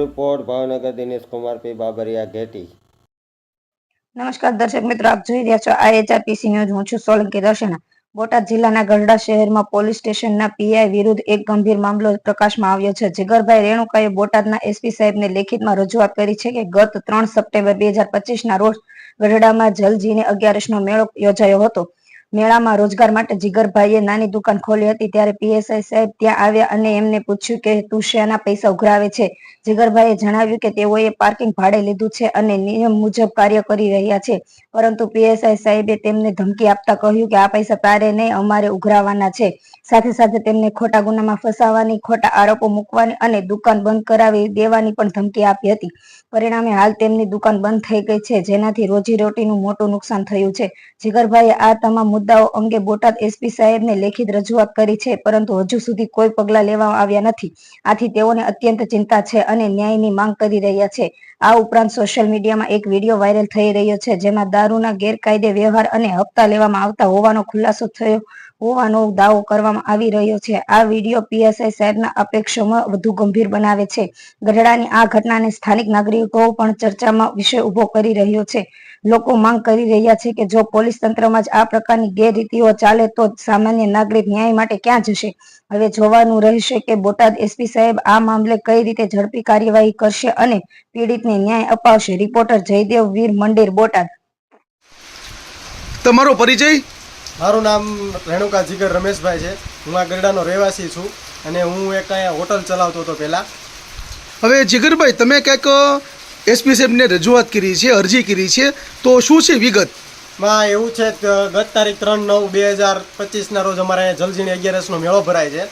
Report Bhavnagar Dinesh Kumar પી બાબરિયા ઘેટી। નમસ્કાર દર્શક મિત્રો, આપ જોઈ રહ્યા છો IHRPC ન્યૂઝ। હું છું સોલંકી દર્શના। બોટાદ જિલ્લાના ગઢડા શહેરમાં પોલીસ સ્ટેશનના પીઆઈ વિરુદ્ધ એક ગંભીર મામલો પ્રકાશમાં આવ્યો છે। જીગરભાઈ રેણુકાએ બોટાદના એસપી સાહેબને લેખિતમાં રજૂઆત કરી છે કે ગત 3 સપ્ટેમ્બર 2025ના રોજ ગઢડામાં જલજીને 11નો મેળો યોજાયો હતો। મેળામાં રોજગાર માટે જીગરભાઈએ નાની દુકાન ખોલી હતી, ત્યારે પીએસઆઈ સાહેબ ત્યાં આવ્યા અને એમને પૂછ્યું કે તું શેના પૈસા ઉઘરાવે છે। જીગરભાઈએ જણાવ્યું કે તેઓએ પાર્કિંગ ભાડે લીધું છે અને નિયમ મુજબ કાર્ય કરી રહ્યા છે, પરંતુ પીએસઆઈ સાહેબે તેમને ધમકી આપતા કહ્યું કે આ પૈસા તારે નહીં, અમારે ઉઘરાવવાના છે। સાથે સાથે તેમને ખોટા ગુનામાં ફસાવવાની, ખોટા આરોપો મૂકવાની અને દુકાન બંધ કરાવી દેવાની પણ ધમકી આપી હતી। પરિણામે હાલ તેમની દુકાન બંધ થઈ ગઈ છે, જેનાથી રોજીરોટીનું મોટું નુકસાન થયું છે। જીગરભાઈએ આ તમામ મુદ્દાઓ અંગે બોટાદ એસપી સાહેબને લેખિત રજૂઆત કરી છે, પરંતુ હજુ સુધી કોઈ પગલાં લેવામાં આવ્યા નથી। આથી તેઓને અત્યંત ચિંતા છે અને ન્યાયની માંગ કરી રહ્યા છે। આ ઉપરાંત સોશિયલ મીડિયામાં એક વિડીયો વાયરલ થઈ રહ્યો છે, જેમાં દારૂના ગેરકાયદે વ્યવહાર અને હપ્તા લેવામાં આવતા હોવાનો ખુલાસો થયો હોવાનો દાવો કરવામાં આવી રહ્યો છે। આ વિડીયો પીએસઆઈ સાહેબના અપેક્ષોમાં વધુ ગંભીર બનાવે છે। ગઢડાની આ ઘટનાને સ્થાનિક નાગરિકો પણ ચર્ચામાં વિષય ઉભો કરી રહ્યો છે। લોકો માંગ કરી રહ્યા છે કે જો પોલીસ તંત્રમાં જ આ પ્રકારની ગેરરીતિઓ ચાલે તો સામાન્ય નાગરિક ન્યાય માટે ક્યાં જશે। હવે જોવાનું રહેશે કે બોટાદ એસપી સાહેબ આ મામલે કઈ રીતે ઝડપી કાર્યવાહી કરશે અને પીડિતને ન્યાય અપાવશે। રિપોર્ટર જયદેવ વીર મંડેર, બોટાદ। તમારો પરિચય? મારું નામ રેણુકા જીગર રમેશભાઈ છે। હું આ ગરડાનો રહેવાસી છું અને હું એક અહીંયા હોટલ ચલાવતો હતો પહેલાં। હવે જીગરભાઈ, તમે કંઈક એસપી સાહેબને રજૂઆત કરી છે, અરજી કરી છે, તો શું છે વિગત? માં એવું છે કે ગત તારીખ 3/9/2025ના રોજ અમારે અહીંયા જલજીને 11નો મેળો ભરાય છે,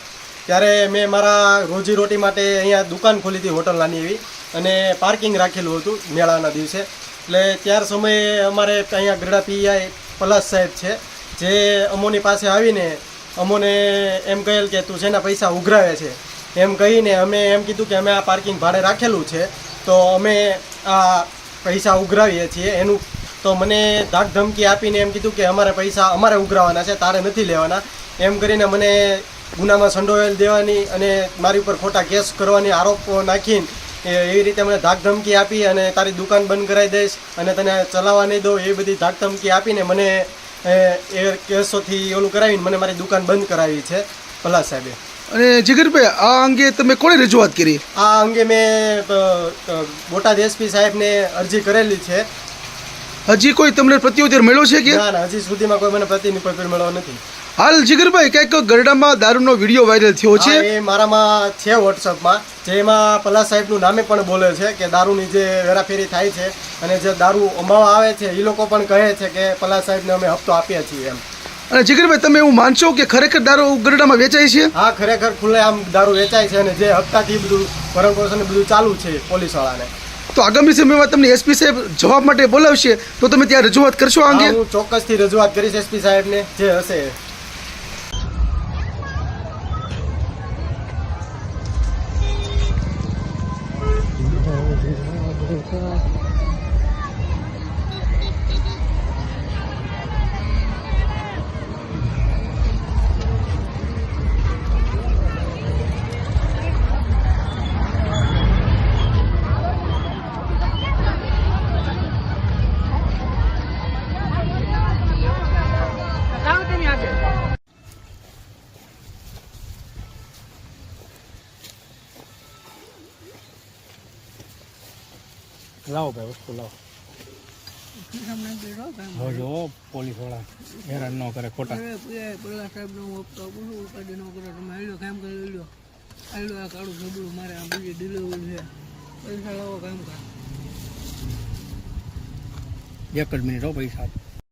ત્યારે મેં મારા રોજીરોટી માટે અહીંયા દુકાન ખોલી હતી, હોટલ નાની એવી, અને પાર્કિંગ રાખેલું હતું મેળાના દિવસે। એટલે ત્યાર સમયે અમારે અહીંયા ગરડા પીઆઈ પલાસ સાહેબ છે, જે અમોની પાસે આવીને અમોને એમ કહેલ કે તું શેના પૈસા ઉઘરાવે છે એમ કહીને અમે એમ કીધું કે અમે આ પાર્કિંગ ભાડે રાખેલું છે, તો અમે આ પૈસા ઉઘરાવીએ છીએ એનું। તો મને ધાક ધમકી આપીને એમ કીધું કે અમારે પૈસા અમારે ઉઘરાવવાના છે, તારે નથી લેવાના, એમ કરીને મને ગુનામાં સંડોવાયેલ દેવાની અને મારી ઉપર ખોટા કેસ કરવાની આરોપો નાખીને એવી રીતે મને ધાક ધમકી આપી અને તારી દુકાન બંધ કરાવી દઈશ અને તને ચલાવવા નહીં દઉં, એ બધી ધાક ધમકી આપીને મને એ કેસોથી ઓલું કરાવીને મને મારી દુકાન બંધ કરાવી છે પલાસ સાહેબે। અને જીગરભાઈ, આ અંગે તમે કોને રજૂઆત કરી? આ અંગે મેં બોટાદ એસપી સાહેબને અરજી કરેલી છે। હજી કોઈ તમને પ્રત્યુત્તર મળ્યો છે કે? ના, હજી સુધીમાં કોઈ મને પ્રત્યુત્તર મળ્યો નથી। હાલ જીગરભાઈ, કંઈક ગરડામાં દારૂનો વિડીયો વાયરલ થયો છે, એ મારામાં છે વોટ્સઅપમાં, જેમાં પલાસ સાહેબનું નામે પણ બોલે છે કે દારૂની જે વેરાફેરી થાય છે અને જે દારૂ અમાવા આવે છે એ લોકો પણ કહે છે કે પલાસ સાહેબને અમે હપ્તો આપ્યા છીએ એમ। અને જીગરભાઈ, તમે એવું માનશો કે ખરેખર દારૂ ગરડામાં વેચાય છે? હા, ખરેખર ખુલ્લેઆમ દારૂ વેચાય છે અને જે હપ્તાથી બધું ભરણ પોષણ બધું ચાલુ છે પોલીસવાળાને। તો આગામી સમયમાં તમને એસપી સાહેબ જવાબ માટે બોલાવશે તો તમે ત્યાં રજૂઆત કરશો આ અંગે? હું ચોક્કસથી રજૂઆત કરીશ એસપી સાહેબને જે હશે। લાવો ભાઈ, વસ્તુ લાવો। જો પોલીસ વાળા હેરાન ન કરે ખોટા। પેલા સાહેબ નો હપ્તો ઉપાડી ન કરો, તમે આલ્યો કામ કરી લ્યો, આલ્યો આ કાળું ઝબડું મારે આ બીજી ડિલિવરી છે, પૈસા લાવો કામ કર। 1 જ મિનિટ હો, પૈસા